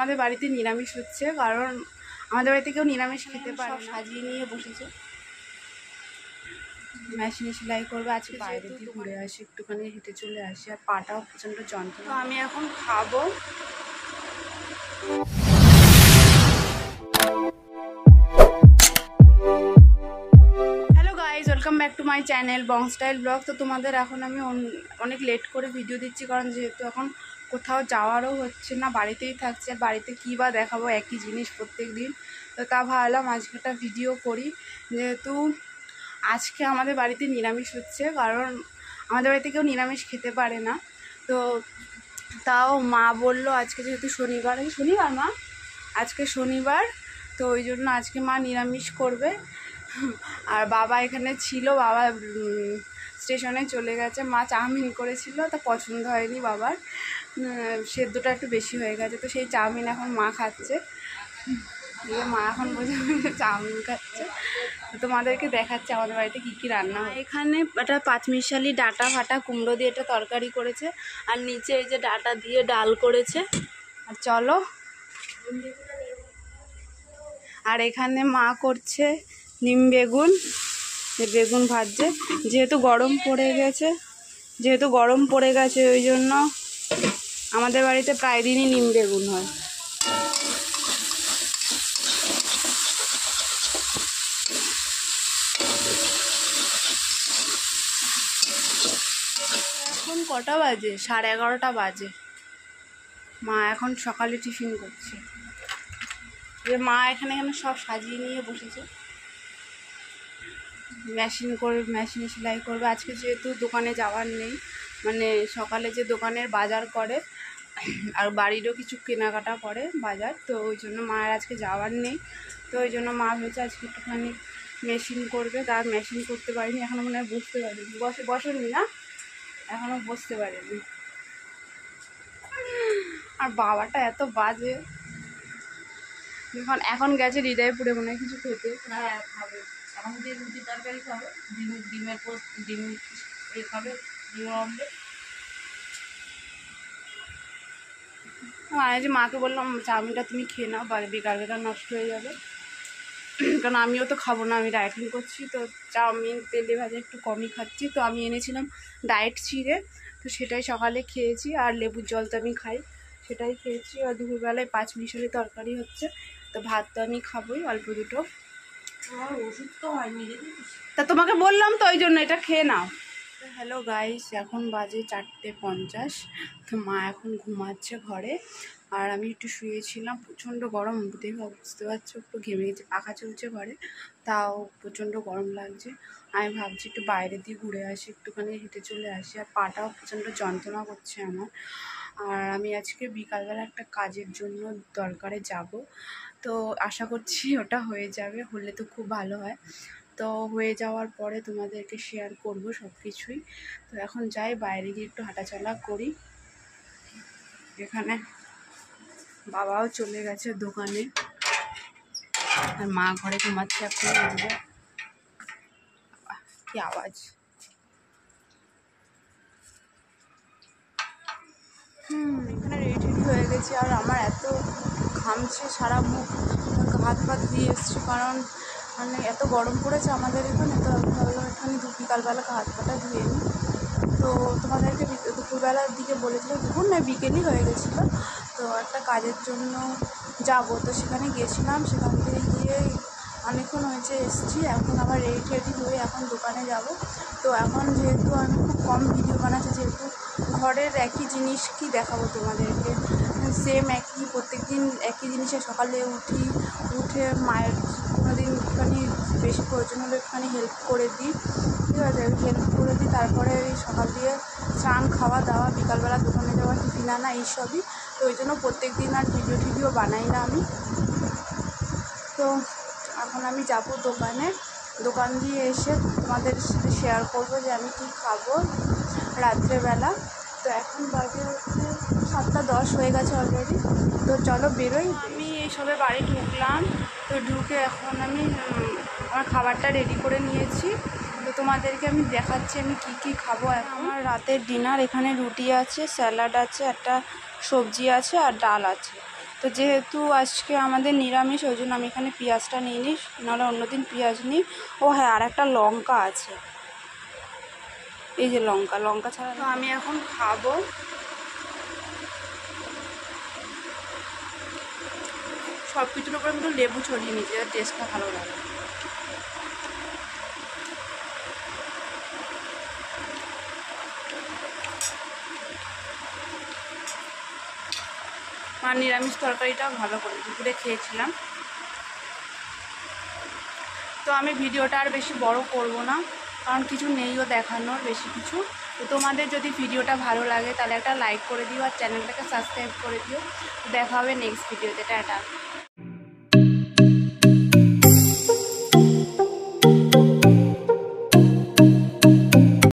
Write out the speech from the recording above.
আমাদের বাড়িতে নিরামিষ হচ্ছে, কারণ আমাদের বাড়িতে কেউ নিরামিষ খেতে পারে না। সাজিয়ে নিয়ে বসেছে, মেশিনে সেলাই করবে। আজকে বাইরে দিয়ে ঘুরে আসি, একটুখানি হেঁটে চলে আসি, আর পাটাও প্রচণ্ড যন্ত্রণা। আমি এখন খাবো। Hello guys, welcome back to my channel Bong style blog. তো তোমাদের এখন আমি অনেক লেট করে ভিডিও দিচ্ছি, কারণ যেহেতু এখন কোথাও যাওয়ারও হচ্ছে না, বাড়িতেই থাকছে। আর বাড়িতে কী বা দেখাবো, একই জিনিস প্রত্যেক দিন। তো তা ভাবলাম আজকে একটা ভিডিও করি, যেহেতু আজকে আমাদের বাড়িতে নিরামিষ হচ্ছে, কারণ আমাদের বাড়িতে কেউ নিরামিষ খেতে পারে না। তো তাও মা বললো আজকে যেহেতু শনিবার মা আজকে শনিবার, তো ওই জন্য আজকে মা নিরামিষ করবে। আর বাবা এখানে ছিল, বাবা স্টেশনে চলে গেছে। মা চাউমিন করেছিল, তা পছন্দ হয়নি বাবার, সেদ্ধটা একটু বেশি হয়ে গেছে। তো সেই চাউমিন এখন মা খাচ্ছে। মা এখন বোঝা চাউমিন খাচ্ছে। তোমাদেরকে দেখাচ্ছে আমাদের বাড়িতে কী কী রান্না হয়। এখানে একটা পাঁচমিশালি ডাঁটা ফাটা কুমড়ো দিয়ে একটা তরকারি করেছে, আর নিচে এই যে ডাঁটা দিয়ে ডাল করেছে। আর চলো, আর এখানে মা করছে নিম বেগুন, বেগুন ভাজছে। যেহেতু গরম পড়ে গেছে ওই জন্য আমাদের বাড়িতে প্রায় দিনই নিম বেগুন হয়। এখন কটা বাজে? 11:30 বাজে। মা এখন সকালে টিফিন করছে। যে মা এখানে সব সাজিয়ে নিয়ে বসেছে, মেশিনে সেলাই করবে। আজকে যেহেতু দোকানে যাওয়ার নেই, মানে সকালে যে দোকানের বাজার করে আর বাড়িরও কিছু কেনাকাটা করে বাজার, তো ওই জন্য মায়ের আজকে যাওয়ার নেই। তো ওই জন্য মা ভেবেছে আজকে একটুখানি মেশিন করবে। তার মেশিন করতে পারিনি এখনও, মনে হয় বসতে পারিনি। বসেনি না, এখনও বসতে পারিনি। আর বাবাটা এত বাজে, এখন গেছে হৃদয়পুরে মনে হয় কিছু খেতে। হ্যাঁ খাবে, এখন দিয়ে রুটি তরকারি খাবে, ডিমের পোস্ট, ডিম খাবে, ডিমের অমলেট। যে মাকে বললাম চাউমিনটা তুমি খেয়ে নাও, বিকালবেলা নষ্ট হয়ে যাবে, কারণ আমিও তো খাবো না, আমি ডায়েটিং করছি। তো চাউমিন তেলে ভাজা একটু কমই খাচ্ছি। তো আমি এনেছিলাম ডায়েট চিড়ে, তো সেটাই সকালে খেয়েছি। আর লেবুর জল তো আমি খাই, সেটাই খেয়েছি। আর দুপুরবেলায় পাঁচমিশালি তরকারি হচ্ছে, তো ভাত তো আমি খাবোই অল্প দুটো। ওষুধ তো হয়নি, তা তোমাকে বললাম তো ওই জন্য এটা খেয়ে নাও। হ্যালো গাইস, এখন বাজে 4:50। তো মা এখন ঘুমাচ্ছে ঘরে, আর আমি একটু শুয়েছিলাম। প্রচণ্ড গরম, দেখে বুঝতে পারছো, একটু ঘেমে গেছে। পাখা চলছে ঘরে, তাও প্রচণ্ড গরম লাগছে। আমি ভাবছি একটু বাইরে দিয়ে ঘুরে আসি, একটুখানি হেঁটে চলে আসি। আর পাটাও প্রচণ্ড যন্ত্রণা করছে আমার। আর আমি আজকে বিকালবেলা একটা কাজের জন্য দরকারে যাব, তো আশা করছি ওটা হয়ে যাবে। হলে তো খুব ভালো হয়। তো হয়ে যাওয়ার পরে তোমাদেরকে শেয়ার করব সব কিছুই। তো এখন যাই, বাইরে গিয়ে একটু হাঁটাচলা করি। এখানে বাবাও চলে গেছে দোকানে, আর মা ঘরে ঘুমাচ্ছে। এখন উঠবে, কি আওয়াজ! এখানে রেডি হয়ে গেছি, আর আমার এত ঘামছে সারা মুখ, হাত পাত দিয়ে এসছি, কারণ মানে এত গরম পড়েছে আমাদের এখানে। তো ভাবলাম এখানে বিকালবেলা হাত পাটা ধুয়ে নিই। তো তোমাদেরকে দুপুরবেলার দিকে বলেছিলাম, দুপুর না বিকেলই হয়ে গেছিলো। তো একটা কাজের জন্য যাব, তো সেখানে গেছিলাম। সেখান থেকে গিয়ে অনেকক্ষণ হয়েছে এসেছি। এখন আবার রেডি হয়ে এখন দোকানে যাব। তো এখন যেহেতু আমি খুব কম ভিডিও বানাচ্ছি, যেহেতু ঘরের একই জিনিস কি দেখাবো তোমাদেরকে, সেম একই প্রত্যেক দিন একই জিনিসে সকালে উঠে মায়ের কোনো দিন একটুখানি বেশি প্রয়োজন হলে একটুখানি হেল্প করে দিই, ঠিক আছে, হেল্প করে দিই। তারপরে এই সকাল দিয়ে স্নান, খাওয়া দাওয়া, বিকালবেলা দোকানে যাওয়া, টিফিন আনা, এইসবই। তো ওই জন্য প্রত্যেক দিন আর ভিডিও বানাই না আমি। তো এখন আমি যাব দোকানে, দোকান দিয়ে এসে তোমাদের সাথে শেয়ার করবো যে আমি কী খাবো রাত্রেবেলা। তো এখন বাজে হচ্ছে 7:10 হয়ে গেছে অলরেডি। তো চলো বেরোই। আমি এইসবে বাড়ি ঢুকলাম। তো ঢুকে এখন আমি আমার খাবারটা রেডি করে নিয়েছি। তো তোমাদেরকে আমি দেখাচ্ছি আমি কি খাবো। এখন আমার রাতের ডিনার, এখানে রুটি আছে, স্যালাড আছে, একটা সবজি আছে, আর ডাল আছে। তো যেহেতু আজকে আমাদের নিরামিষ, ওই জন্য আমি এখানে পেঁয়াজটা নিয়ে নিই, নাহলে অন্যদিন পেঁয়াজ নিই। ও হ্যাঁ, আর একটা লঙ্কা আছে, এই যে লঙ্কা ছাড়া। তো আমি এখন খাবো। সব কিছুর উপরে একটু লেবু ছড়িয়ে নিয়েছি, টেস্টটা ভালো লাগে। আর নিরামিষ তরকারিটাও ভালো করে দুপুরে খেয়েছিলাম। তো আমি ভিডিওটা আর বেশি বড় করব না, কারণ কিছু নেইও দেখানোর বেশি কিছু। তো তোমাদের যদি ভিডিওটা ভালো লাগে তাহলে একটা লাইক করে দিও আর চ্যানেলটাকে সাবস্ক্রাইব করে দিও। দেখা হবে নেক্সট ভিডিওতে। টাটা।